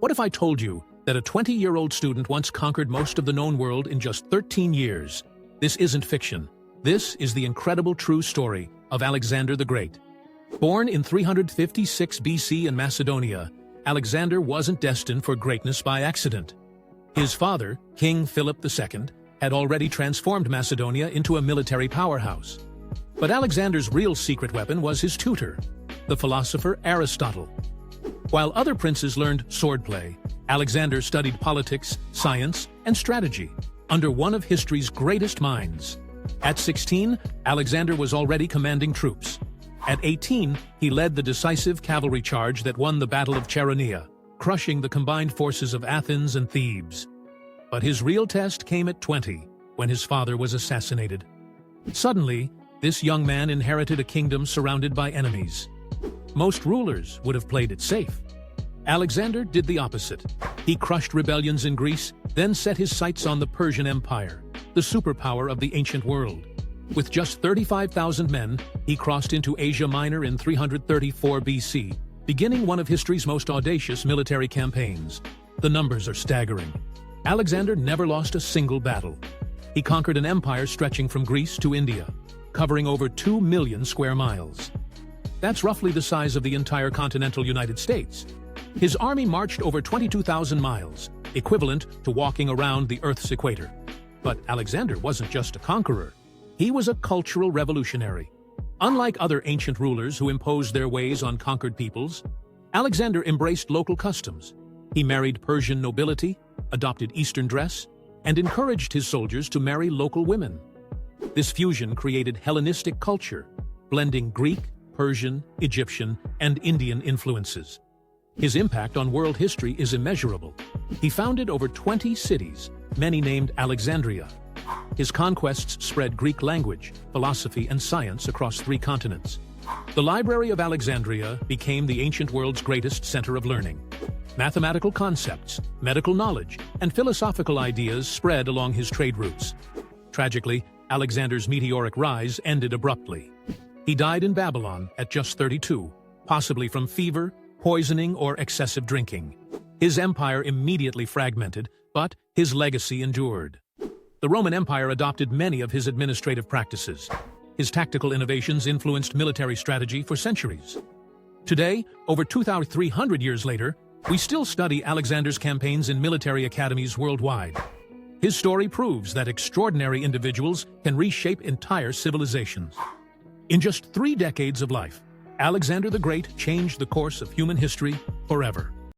What if I told you that a 20-year-old student once conquered most of the known world in just 13 years? This isn't fiction. This is the incredible true story of Alexander the Great. Born in 356 BC in Macedonia, Alexander wasn't destined for greatness by accident. His father, King Philip II, had already transformed Macedonia into a military powerhouse. But Alexander's real secret weapon was his tutor, the philosopher Aristotle. While other princes learned swordplay, Alexander studied politics, science, and strategy under one of history's greatest minds. At 16, Alexander was already commanding troops. At 18, he led the decisive cavalry charge that won the Battle of Chaeronea, crushing the combined forces of Athens and Thebes. But his real test came at 20, when his father was assassinated. Suddenly, this young man inherited a kingdom surrounded by enemies. Most rulers would have played it safe. Alexander did the opposite. He crushed rebellions in Greece, then set his sights on the Persian Empire, the superpower of the ancient world. With just 35,000 men, he crossed into Asia Minor in 334 BC, beginning one of history's most audacious military campaigns. The numbers are staggering. Alexander never lost a single battle. He conquered an empire stretching from Greece to India, covering over 2 million square miles. That's roughly the size of the entire continental United States. His army marched over 22,000 miles, equivalent to walking around the Earth's equator. But Alexander wasn't just a conqueror. He was a cultural revolutionary. Unlike other ancient rulers who imposed their ways on conquered peoples, Alexander embraced local customs. He married Persian nobility, adopted Eastern dress, and encouraged his soldiers to marry local women. This fusion created Hellenistic culture, blending Greek, Persian, Egyptian, and Indian influences. His impact on world history is immeasurable. He founded over 20 cities, many named Alexandria. His conquests spread Greek language, philosophy, and science across 3 continents. The Library of Alexandria became the ancient world's greatest center of learning. Mathematical concepts, medical knowledge, and philosophical ideas spread along his trade routes. Tragically, Alexander's meteoric rise ended abruptly. He died in Babylon at just 32, possibly from fever, poisoning, or excessive drinking. His empire immediately fragmented, but his legacy endured. The Roman Empire adopted many of his administrative practices. His tactical innovations influenced military strategy for centuries. Today, over 2,300 years later, we still study Alexander's campaigns in military academies worldwide. His story proves that extraordinary individuals can reshape entire civilizations. In just 3 decades of life, Alexander the Great changed the course of human history forever.